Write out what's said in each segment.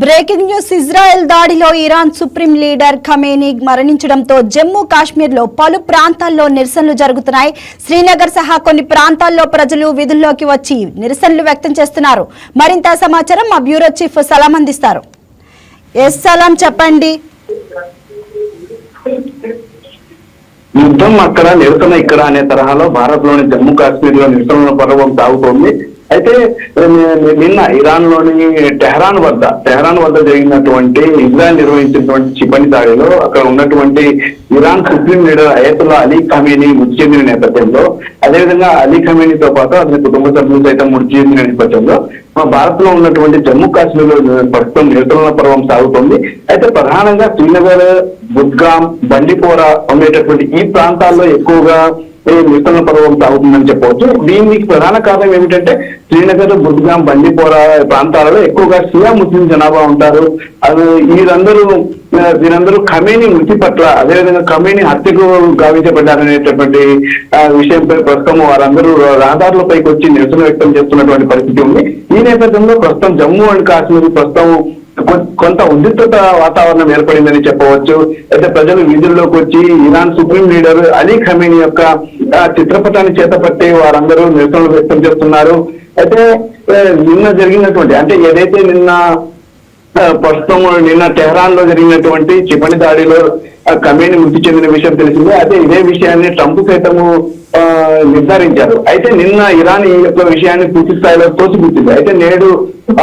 Breaking news. Israel దాడిలో Iran supreme leader Khamenei మరణించడంతో జమ్మూ కాశ్మీర్లో పలు ప్రాంతాల్లో నిరసనలు జరుగుతున్నాయి. శ్రీనగర్ సహా కొన్ని ప్రాంతాల్లో ప్రజలు విధుల్లోకి వచ్చి నిరసనలు వ్యక్తం చేస్తున్నారు. మరింత సమాచారం మా బ్యూరో చీఫ్ సలాం అందిస్తారు. ఎస్ సలాం, చెప్పండి. యుద్ధం అక్కడ నిరసన ఇక్కడ అనే తరహాలో భారత్ లోని జమ్మూ కాశ్మీర్ లో నిరసనల పర్వం సాగుతోంది. అయితే నిన్న ఇరాన్ లోని టెహరాన్ వద్ద జరిగినటువంటి ఇజ్రాయెల్ నిర్వహించినటువంటి క్షిపణి దాడిలో అక్కడ ఉన్నటువంటి Iran supreme leader Ayatollah Ali Khamenei మృతి చెందిన నేపథ్యంలో, అదేవిధంగా అలీ ఖమేనీతో పాటు అతని కుటుంబ సభ్యులు సైతం మృతి చెందిన నేపథ్యంలో భారత్ లో ఉన్నటువంటి జమ్మూ కాశ్మీర్ లో ప్రస్తుతం నిరసనల పర్వం సాగుతోంది. అయితే ప్రధానంగా శ్రీనగర్, బుద్గామ్, బండిపోరా ఉండేటటువంటి ఈ ప్రాంతాల్లో ఎక్కువగా నిరసన పర్వం సాగుతుందని చెప్పవచ్చు. దీనికి ప్రధాన కారణం ఏమిటంటే శ్రీనగర్, బుద్గాం, బండిపోరా ప్రాంతాలలో ఎక్కువగా షియా ముస్లిం జనాభా ఉంటారు. వీరందరూ ఖమేనీ మృతి పట్ల, అదేవిధంగా ఖమేనీ హత్యకు గావించబడ్డారనేటటువంటి విషయంపై ప్రస్తుతం వారందరూ రహదారులపైకి వచ్చి నిరసన వ్యక్తం చేస్తున్నటువంటి పరిస్థితి ఉంది. ఈ నేపథ్యంలో ప్రస్తుతం జమ్మూ అండ్ కాశ్మీర్ ప్రస్తుతం కొంత ఉద్రిక్తత వాతావరణం ఏర్పడిందని చెప్పవచ్చు. అయితే ప్రజలు వీధుల్లోకి వచ్చి Iran supreme leader Ali Khamenei యొక్క చిత్రపటాన్ని చేతపట్టి వారందరూ నిరసనలు వ్యక్తం చేస్తున్నారు. అయితే నిన్న జరిగినటువంటి, అంటే ఏదైతే నిన్న టెహరాన్ లో జరిగినటువంటి క్షిపణి దాడిలో ఖమేనీ మృతి చెందిన విషయం తెలిసిందే. అయితే ఇదే విషయాన్ని ట్రంప్ సైతము నిర్ధారించారు. అయితే నిన్న ఇరాన్ ఈ యొక్క విషయాన్ని పూర్తి స్థాయిలో తోసిపుచ్చింది. అయితే నేడు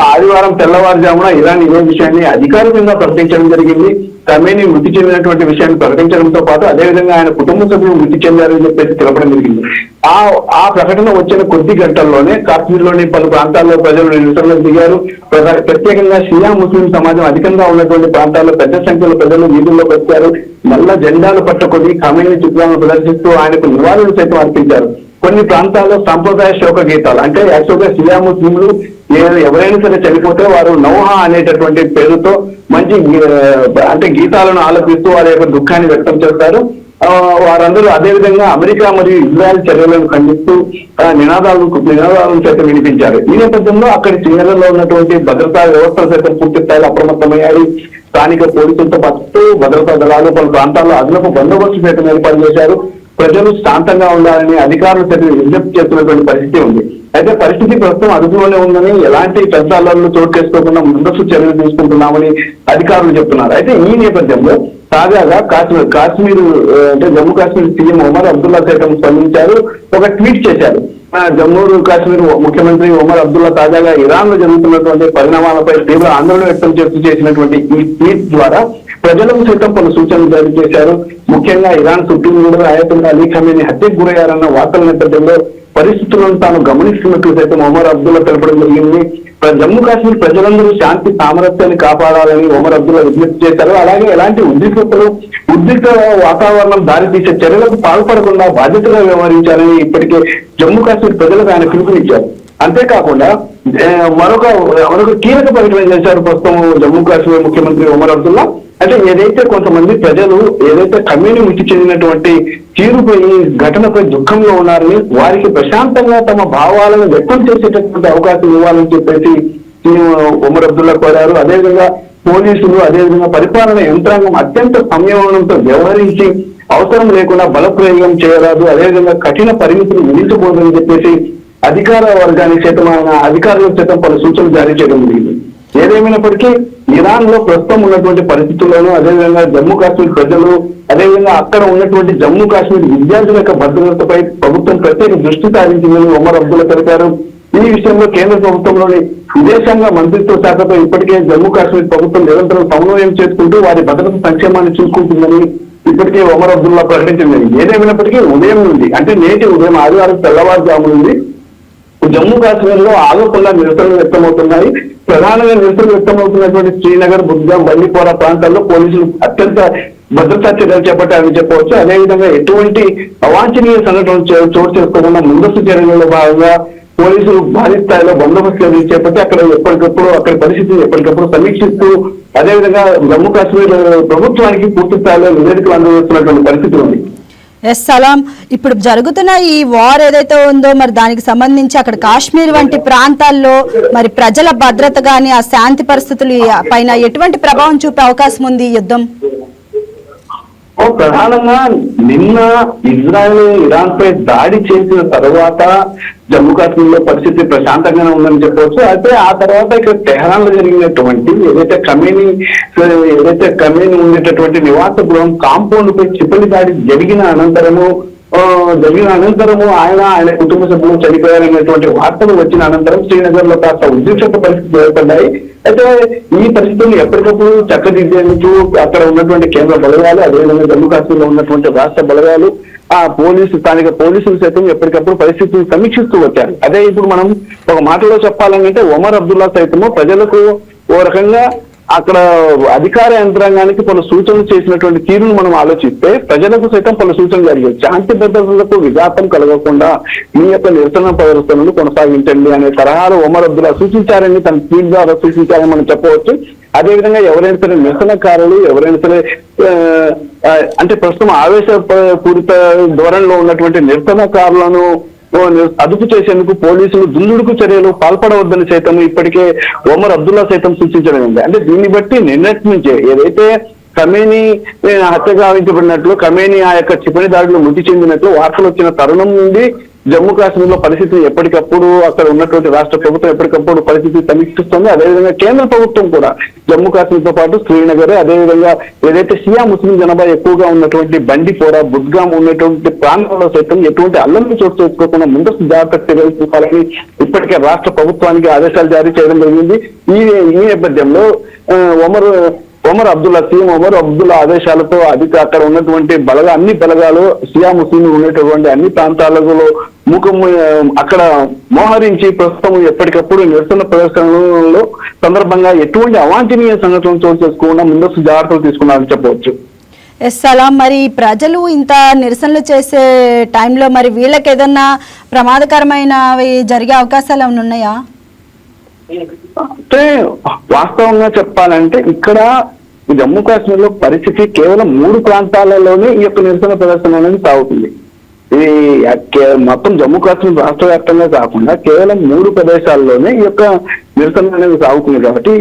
ఆదివారం తెల్లవారుజామున ఇరాన్ ఇదే విషయాన్ని అధికారికంగా ప్రకటించడం జరిగింది. ఖమేనీ మృతి చెందినటువంటి విషయాన్ని ప్రకటించడంతో పాటు అదేవిధంగా ఆయన కుటుంబ సభ్యులు మృతి చెందారని చెప్పేసి తెలపడం జరిగింది. ఆ ప్రకటన వచ్చిన కొద్ది గంటల్లోనే కాశ్మీర్ లోని పలు ప్రాంతాల్లో ప్రజలు నిరసనలకు దిగారు. ప్రత్యేకంగా షియా ముస్లిం సమాజం అధికంగా ఉన్నటువంటి ప్రాంతాల్లో పెద్ద సంఖ్యలో ప్రజలు వీధుల్లోకి వచ్చారు. నల్ల జెండాలు పట్టుకొని ఖమేనీ చిత్రాలను ప్రదర్శిస్తూ ఆయనకు నివాళులు సైతం అర్పించారు. కొన్ని ప్రాంతాల్లో సాంప్రదాయ శోక గీతాలు, అంటే యాక్చువల్గా షియా ముస్లింలు ఎవరైనా సరే చనిపోతే వారు నౌహా అనేటటువంటి పేరుతో మంచి గీతాలను ఆలపిస్తూ వారి యొక్క దుఃఖాన్ని వ్యక్తం చేస్తారు. వారందరూ అదేవిధంగా అమెరికా మరియు ఇజ్రాయెల్ చర్యలను ఖండిస్తూ నినాదాలను సైతం వినిపించారు. ఈ నేపథ్యంలో అక్కడి శ్రీనగర్లో ఉన్నటువంటి భద్రతా వ్యవస్థలు సైతం పూర్తి స్థాయిలో అప్రమత్తమయ్యాయి. స్థానిక పోలీసులతో పాటు భద్రతా దళాలు పలు ప్రాంతాల్లో అదనపు బందోబస్తు సైతం ఏర్పాటు చేశారు. ప్రజలు శాంతంగా ఉండాలని అధికారులు సైతం విజ్ఞప్తి చేస్తున్నటువంటి పరిస్థితి ఉంది. అయితే పరిస్థితి ప్రస్తుతం అదుపులోనే ఉందని, ఎలాంటి పెద్ద అల్లర్లు చోటు చేసుకోకుండా ముందస్తు చర్యలు తీసుకుంటున్నామని అధికారులు చెప్తున్నారు. అయితే ఈ నేపథ్యంలో తాజాగా కాశ్మీర్ అంటే జమ్మూ కాశ్మీర్ సీఎం ఒమర్ అబ్దుల్లా సైతం స్పందించారు. ఒక ట్వీట్ చేశారు. జమ్మూ కాశ్మీర్ ముఖ్యమంత్రి ఒమర్ అబ్దుల్లా తాజాగా ఇరాన్ లో జరుగుతున్నటువంటి పరిణామాలపై తీవ్ర ఆందోళన వ్యక్తం చేసినటువంటి ఈ ట్వీట్ ద్వారా ప్రజలకు సైతం పలు సూచనలు జారీ చేశారు. ముఖ్యంగా Iran supreme leader Ayatollah Ali Khamenei హత్యకు గురయ్యారన్న వార్తల నేపథ్యంలో పరిస్థితులను తాను గమనిస్తున్నట్లు సైతం ఒమర్ అబ్దుల్లా తెలపడం జరిగింది. జమ్మూ కాశ్మీర్ ప్రజలందరూ శాంతి సామరస్యాన్ని కాపాడాలని ఒమర్ అబ్దుల్లా విజ్ఞప్తి చేశారు. అలాగే ఎలాంటి ఉద్రిక్త వాతావరణం దారితీసే చర్యలకు పాల్పడకుండా బాధ్యతగా వ్యవహరించాలని ఇప్పటికే జమ్మూ కాశ్మీర్ ప్రజలకు ఆయన పిలుపునిచ్చారు. అంతేకాకుండా మరొక కీలక ప్రకటన చేశారు ప్రస్తుతం జమ్మూ కాశ్మీర్ ముఖ్యమంత్రి ఒమర్ అబ్దుల్లా. అంటే ఏదైతే కొంతమంది ప్రజలు ఏదైతే ఖమేనీ మృతి చెందినటువంటి తీరుపై ఘటనపై దుఃఖంలో ఉన్నారని, వారికి ప్రశాంతంగా తమ భావాలను వ్యక్తం చేసేటటువంటి అవకాశం ఇవ్వాలని చెప్పేసి ఒమర్ అబ్దుల్లా కోరారు. అదేవిధంగా పోలీసులు, అదేవిధంగా పరిపాలన యంత్రాంగం అత్యంత సంయమనంతో వ్యవహరించి అవసరం లేకుండా బలప్రయోగం చేయరాదు, అదేవిధంగా కఠిన పరిమితులు విధించకూడదని చెప్పేసి అధికార వర్గానికి సైతం ఆయన అధికారులకు సైతం పలు సూచనలు జారీ చేయడం జరిగింది. ఏదేమైనప్పటికీ ఇరాన్ లో ప్రస్తుతం ఉన్నటువంటి పరిస్థితుల్లోనూ, అదేవిధంగా జమ్మూ కాశ్మీర్ ప్రజలు, అదేవిధంగా అక్కడ ఉన్నటువంటి జమ్మూ కాశ్మీర్ విద్యార్థుల యొక్క భద్రతపై ప్రభుత్వం ప్రత్యేక దృష్టి సారించిందని ఒమర్ అబ్దుల్లా తెలిపారు. ఈ విషయంలో కేంద్ర ప్రభుత్వంలోని విదేశాంగ మంత్రిత్వ శాఖతో ఇప్పటికే జమ్మూ కాశ్మీర్ ప్రభుత్వం నిరంతరం సమన్వయం చేసుకుంటూ వారి భద్రత సంక్షేమాన్ని చూసుకుంటుందని ఇప్పటికే ఒమర్ అబ్దుల్లా ప్రకటించింది. ఏదేమైనప్పటికీ ఉదయం నుండి అంటే నేటి ఉదయం ఆదివారం తెల్లవారుజాము నుండి జమ్మూ కాశ్మీర్ లో ఆగకుండా నిరసనలు వ్యక్తమవుతున్నాయి. ప్రధానంగా నిరసనలు వ్యక్తమవుతున్నటువంటి శ్రీనగర్, బుద్గాం, బండిపోరా ప్రాంతాల్లో పోలీసులు అత్యంత భద్రతా చర్యలు చేపట్టారని చెప్పవచ్చు. అదేవిధంగా ఎటువంటి అవాంఛనీయ సంఘటనలు చోటు చేసుకోకుండా ముందస్తు చర్యలలో భాగంగా పోలీసులు భారీ స్థాయిలో బందోబస్తు చర్యలు చేపట్టి అక్కడ ఎప్పటికప్పుడు అక్కడి పరిస్థితిని ఎప్పటికప్పుడు సమీక్షిస్తూ అదేవిధంగా జమ్మూ కాశ్మీర్ ప్రభుత్వానికి పూర్తి స్థాయిలో నివేదికలు అందజేస్తున్నటువంటి పరిస్థితి ఉంది. ఎస్ సలాం, ఇప్పుడు జరుగుతున్న ఈ వార్ ఏదైతే ఉందో మరి దానికి సంబంధించి అక్కడ కాశ్మీర్ వంటి ప్రాంతాల్లో మరి ప్రజల భద్రత గాని ఆ శాంతి పరిస్థితులు పైన ఎటువంటి ప్రభావం చూపే అవకాశం ఉంది ఈ యుద్ధం? ప్రధానంగా నిన్న ఇజ్రాయెల్ ఇరాన్ పై దాడి చేసిన తర్వాత జమ్మూ కాశ్మీర్ లో పరిస్థితి ప్రశాంతంగానే ఉందని చెప్పవచ్చు. అయితే ఆ తర్వాత ఇక్కడ టెహరాన్ లో జరిగినటువంటి ఏదైతే కమేని ఉండేటటువంటి నివాస గృహం కాంపౌండ్ పై క్షిపణి దాడి జరిగిన అనంతరము ఆయన కుటుంబ సభ్యులు చనిపోయారనేటువంటి వార్తలు వచ్చిన అనంతరం శ్రీనగర్ లో కాస్త ఉద్రిక్త పరిస్థితులు ఏర్పడ్డాయి. అయితే ఈ పరిస్థితులను ఎప్పటికప్పుడు చక్కదిద్దేందుకు అక్కడ ఉన్నటువంటి కేంద్ర బలగాలు, అదేవిధంగా జమ్మూ కాశ్మీర్ లో ఉన్నటువంటి రాష్ట్ర బలగాలు, స్థానిక పోలీసులు సైతం ఎప్పటికప్పుడు పరిస్థితిని సమీక్షిస్తూ వచ్చారు. అదే ఇప్పుడు మనం ఒక మాటలో చెప్పాలంటే ఒమర్ అబ్దుల్లా సైతము ప్రజలకు ఓ రకంగా అక్కడ అధికార యంత్రాంగానికి పలు సూచనలు చేసినటువంటి తీరును మనం ఆలోచిస్తే ప్రజలకు సైతం పలు సూచనలు జరిగాయి. శాంతి భద్రతలకు విఘాతం కలగకుండా మీ యొక్క నిరసన ప్రదర్శనలు కొనసాగించండి అనే తరహాలో ఒమర్ అబ్దుల్లా సూచించారని తన ట్వీట్ ద్వారా సూచించారని మనం చెప్పవచ్చు. అదేవిధంగా ఎవరైనా సరే నిరసనకారులు ఎవరైనా సరే అంటే ప్రస్తుతం ఆవేశపూరిత ధోరణిలో ఉన్నటువంటి నిరసనకారులను అదుపు చేసేందుకు పోలీసులు దుందుడుకు చర్యలు పాల్పడవద్దని సైతం ఇప్పటికే ఒమర్ అబ్దుల్లా సైతం సూచించడం ఉంది. అంటే దీన్ని బట్టి నిన్నటి నుంచే ఏదైతే కమేని హత్య గావించబడినట్లు, కమేని ఆ యొక్క క్షిపణి దాడిలో మృతి చెందినట్లు వార్తలు వచ్చిన తరుణం నుండి జమ్మూ కాశ్మీర్ లో పరిస్థితి ఎప్పటికప్పుడు అక్కడ ఉన్నటువంటి రాష్ట్ర ప్రభుత్వం ఎప్పటికప్పుడు పరిస్థితి సమీక్షిస్తుంది. అదేవిధంగా కేంద్ర ప్రభుత్వం కూడా జమ్మూ కాశ్మీర్ తో పాటు శ్రీనగర్, అదేవిధంగా ఏదైతే షియా ముస్లిం జనాభా ఎక్కువగా ఉన్నటువంటి బండిపోరా, బుద్గాం ఉన్నటువంటి ప్రాంతాల్లో సైతం ఎటువంటి అల్లర్లు చోటు చేసుకోకుండా ముందస్తు జాగ్రత్త చర్యలు తీసుకోవాలని ఇప్పటికే రాష్ట్ర ప్రభుత్వానికి ఆదేశాలు జారీ చేయడం జరిగింది. ఈ నేపథ్యంలో ఒమర్ అబ్దుల్లా ఆదేశాలతో అక్కడ ఉన్నటువంటి అన్ని బలగాలు షియా ముస్లింలు ఉన్నటువంటి అన్ని ప్రాంతాలలో అక్కడ మోహరించి ప్రస్తుతం ఎప్పటికప్పుడు నిరసన ప్రదర్శనలో సందర్భంగా ఎటువంటి అవాంఛనీయ సంఘటనలు చోటు చేసుకోకుండా ముందస్తు జాగ్రత్తలు తీసుకున్నారని చెప్పవచ్చు. ఎస్ సలాం, మరి ప్రజలు ఇంత నిరసనలు చేసే టైంలో మరి వీళ్ళకి ఏదన్నా ప్రమాదకరమైనవి జరిగే అవకాశాలు ఏమైనా ఉన్నాయా? అంటే వాస్తవంగా చెప్పాలంటే ఇక్కడ జమ్మూ కాశ్మీర్ లో పరిస్థితి కేవలం 3 ప్రాంతాలలోనే ఈ యొక్క నిరసన ప్రదర్శన అనేది సాగుతుంది. ఇది మొత్తం జమ్మూ కాశ్మీర్ రాష్ట్ర వ్యాప్తంగా కాకుండా కేవలం 3 ప్రదేశాల్లోనే ఈ యొక్క నిరసన అనేది సాగుతుంది. కాబట్టి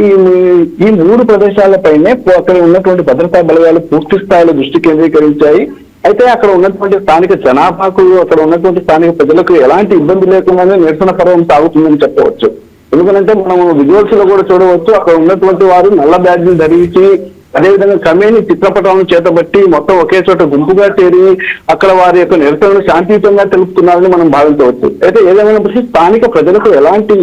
ఈ 3 ప్రదేశాలపైనే అక్కడ ఉన్నటువంటి భద్రతా బలగాలు పూర్తి స్థాయిలో దృష్టి కేంద్రీకరించాయి. అయితే అక్కడ ఉన్నటువంటి స్థానిక జనాభాకు, అక్కడ ఉన్నటువంటి స్థానిక ప్రజలకు ఎలాంటి ఇబ్బంది లేకుండానే నిరసన పర్వం సాగుతుందని చెప్పవచ్చు. ఎందుకంటే మనం విజువల్స్ లో కూడా చూడవచ్చు, అక్కడ ఉన్నటువంటి వారు నల్ల బ్యాడ్జీలు ధరించి అదేవిధంగా కమేని చిత్రపటాలను చేతబట్టి మొత్తం ఒకే చోట గుంపుగా చేరి అక్కడ వారి యొక్క నిరసనలు శాంతియుతంగా తెలుపుతున్నారని మనం భావించవచ్చు. అయితే ఏదేమైనప్పటికీ స్థానిక ప్రజలకు ఎలాంటి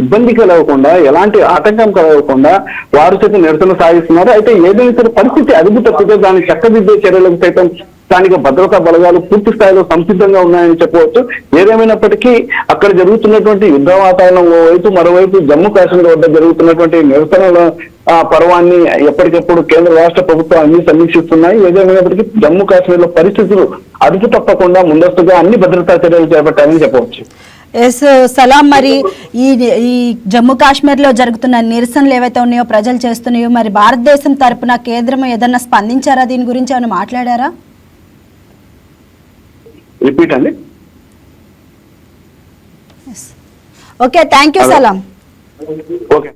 ఇబ్బంది కలగకుండా, ఎలాంటి ఆటంకం కలగకుండా వారు సైతం నిరసన సాగిస్తున్నారు. అయితే ఏదైనా పరిస్థితి అదుపు తప్పితే దాన్ని చక్కదిద్దే చర్యలకు సైతం స్థానిక భద్రతా బలగాలు పూర్తి స్థాయిలో సంసిద్ధంగా ఉన్నాయని చెప్పవచ్చు. ఏదేమైనప్పటికీ అక్కడ జరుగుతున్నటువంటి యుద్ధ వాతావరణం ఓవైపు, మరోవైపు జమ్మూ కాశ్మీర్ వద్ద జరుగుతున్నటువంటి నిరసనల పర్వాన్ని ఎప్పటికప్పుడు కేంద్ర రాష్ట్ర ప్రభుత్వం అన్ని సమీక్షిస్తున్నాయి. ఏదేమైనప్పటికీ జమ్మూ కాశ్మీర్ లో పరిస్థితులు అదుపు తప్పకుండా ముందస్తుగా అన్ని భద్రతా చర్యలు చేపట్టాలని చెప్పవచ్చు. ఎస్ సలాం, మరి ఈ జమ్మూ కాశ్మీర్ లో జరుగుతున్న నిరసనలు ఏవైతే ఉన్నాయో ప్రజలు చేస్తున్నాయో మరి భారతదేశం తరపున కేంద్రం ఏదన్నా స్పందించారా? దీని గురించి ఏమైనా మాట్లాడారా? రిపీట్ అండి. ఓకే, థ్యాంక్ యూ సలాం. ఓకే.